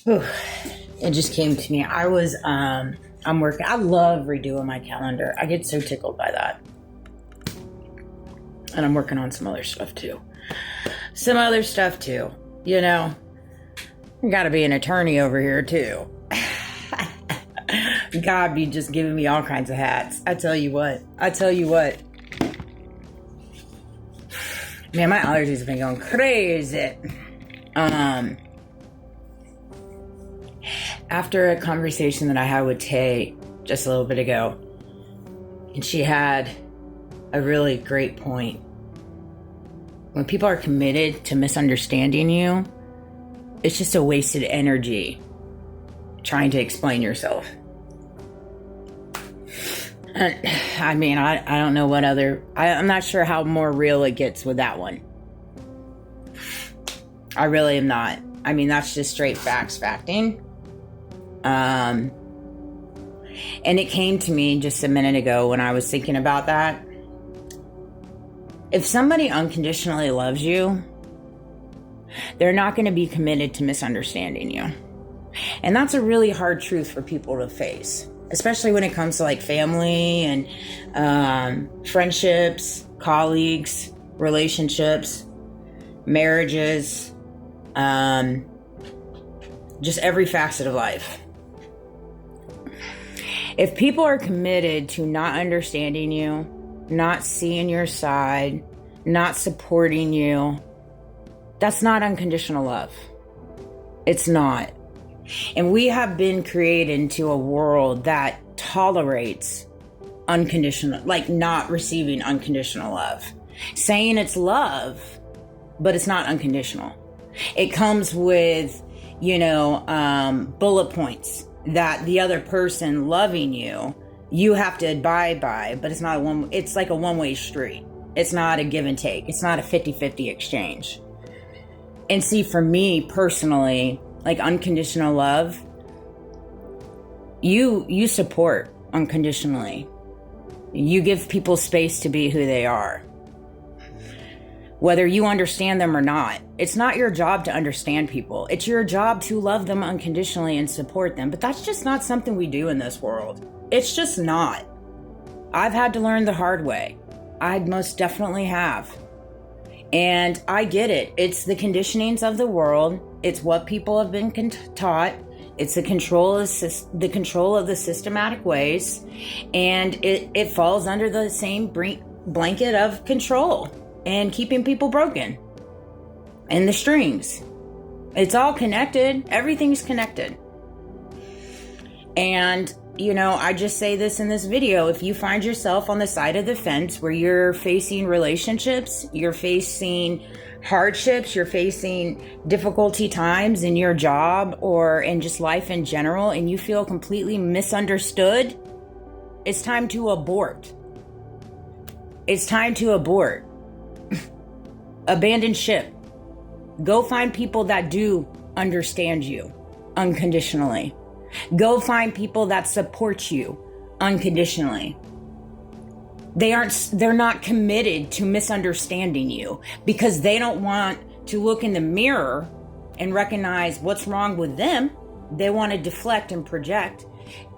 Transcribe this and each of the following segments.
Whew. It just came to me. I'm working. I love redoing my calendar. I get so tickled by that. And I'm working on some other stuff too. You know, you gotta be an attorney over here too. God be just giving me all kinds of hats. I tell you what. Man, my allergies have been going crazy. After a conversation that I had with Tay just a little bit ago, and she had a really great point. When people are committed to misunderstanding you, it's just a wasted energy trying to explain yourself. I mean, I don't know what other... I'm not sure how more real it gets with that one. I really am not. I mean, that's just straight facting. And it came to me just a minute ago when I was thinking about that. If somebody unconditionally loves you, they're not going to be committed to misunderstanding you. And that's a really hard truth for people to face, especially when it comes to like family and friendships, colleagues, relationships, marriages, just every facet of life. If people are committed to not understanding you, not seeing your side, not supporting you, that's not unconditional love. It's not. And we have been created into a world that tolerates unconditional, like not receiving unconditional love. Saying it's love, but it's not unconditional. It comes with, bullet points that the other person loving you have to abide by, but it's like a one-way street. It's not a give and take. It's not a 50-50 exchange. And see, for me personally, like unconditional love, you support unconditionally. You give people space to be who they are. Whether you understand them or not. It's not your job to understand people. It's your job to love them unconditionally and support them. But that's just not something we do in this world. It's just not. I've had to learn the hard way. I most definitely have. And I get it. It's the conditionings of the world. It's what people have been taught. It's the control of the systematic ways. And it falls under the same blanket of control and keeping people broken. And the strings. It's all connected. Everything's connected. And, I just say this in this video. If you find yourself on the side of the fence where you're facing relationships, you're facing hardships, you're facing difficulty times in your job or in just life in general, and you feel completely misunderstood, it's time to abort. It's time to abort. Abandon ship. Go find people that do understand you unconditionally. Go find people that support you unconditionally. They're not committed to misunderstanding you because they don't want to look in the mirror and recognize what's wrong with them. They want to deflect and project.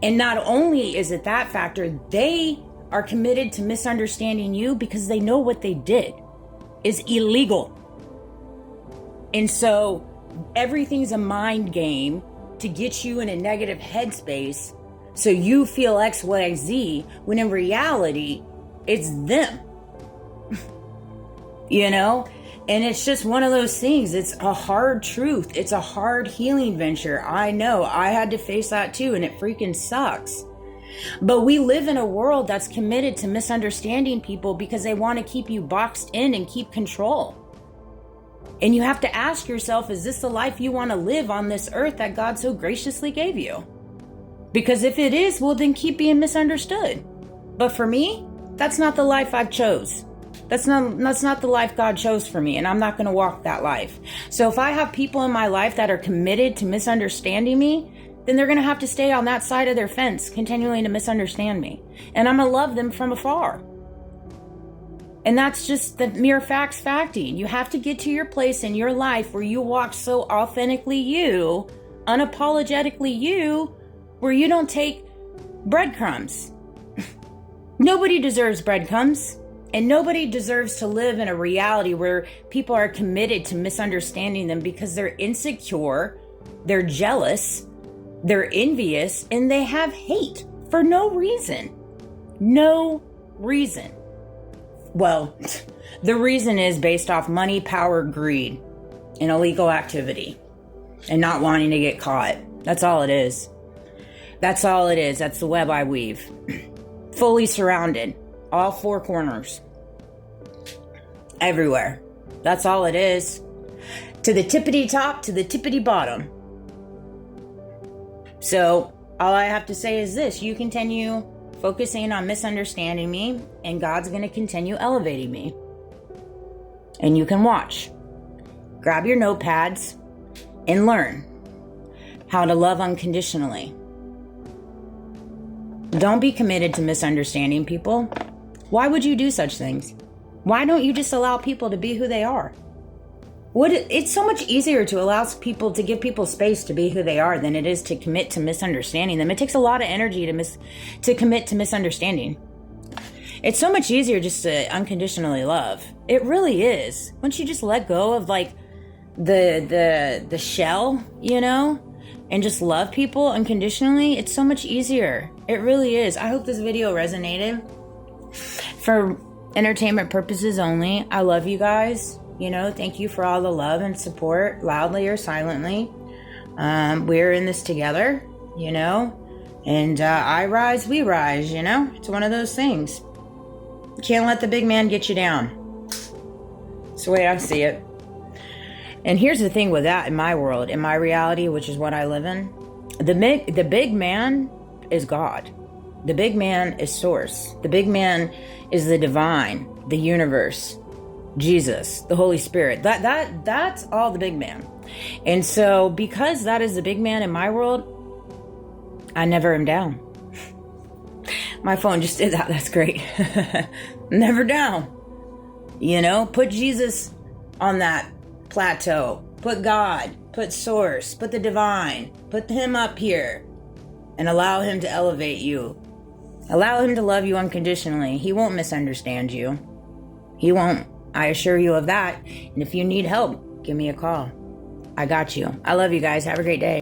And not only is it that factor, they are committed to misunderstanding you because they know what they did is illegal. And so everything's a mind game to get you in a negative headspace so you feel XYZ when in reality, it's them. And it's just one of those things. It's a hard truth. It's a hard healing venture. I know. I had to face that too, and it freaking sucks. But we live in a world that's committed to misunderstanding people because they want to keep you boxed in and keep control. And you have to ask yourself, is this the life you want to live on this earth that God so graciously gave you? Because if it is, well, then keep being misunderstood. But for me, that's not the life I've chose. That's not the life God chose for me, and I'm not going to walk that life. So if I have people in my life that are committed to misunderstanding me, then they're going to have to stay on that side of their fence, continuing to misunderstand me. And I'm going to love them from afar. And that's just the mere facting. You have to get to your place in your life where you walk so authentically you unapologetically you, where you don't take breadcrumbs. Nobody deserves breadcrumbs, and nobody deserves to live in a reality where people are committed to misunderstanding them because they're insecure, they're jealous, they're envious, and they have hate for no reason. No reason. Well, the reason is based off money, power, greed, and illegal activity, and not wanting to get caught. That's all it is. That's all it is. That's the web I weave. Fully surrounded. All four corners. Everywhere. That's all it is. To the tippity top, to the tippity bottom. So, all I have to say is this. You continue focusing on misunderstanding me, and God's going to continue elevating me. And you can watch. Grab your notepads and learn how to love unconditionally. Don't be committed to misunderstanding people. Why would you do such things? Why don't you just allow people to be who they are? It's so much easier to allow people to give people space to be who they are than it is to commit to misunderstanding them. It takes a lot of energy to commit to misunderstanding. It's so much easier just to unconditionally love. It really is. Once you just let go of like the shell, you know, and just love people unconditionally, it's so much easier. It really is. I hope this video resonated. For entertainment purposes only, I love you guys. You know, thank you for all the love and support, loudly or silently. We're in this together, you know, and I rise, we rise, you know. It's one of those things. You can't let the big man get you down. It's the way I see it. And here's the thing with that in my world, in my reality, which is what I live in. The big man is God. The big man is source. The big man is the divine, the universe, Jesus, the Holy Spirit. That's all the big man. And so because that is the big man in my world, I never am down. My phone just did that. That's great. Never down. You know, put Jesus on that plateau. Put God, put source, put the divine, put him up here and allow him to elevate you. Allow him to love you unconditionally. He won't misunderstand you. He won't. I assure you of that. And if you need help, give me a call. I got you. I love you guys. Have a great day.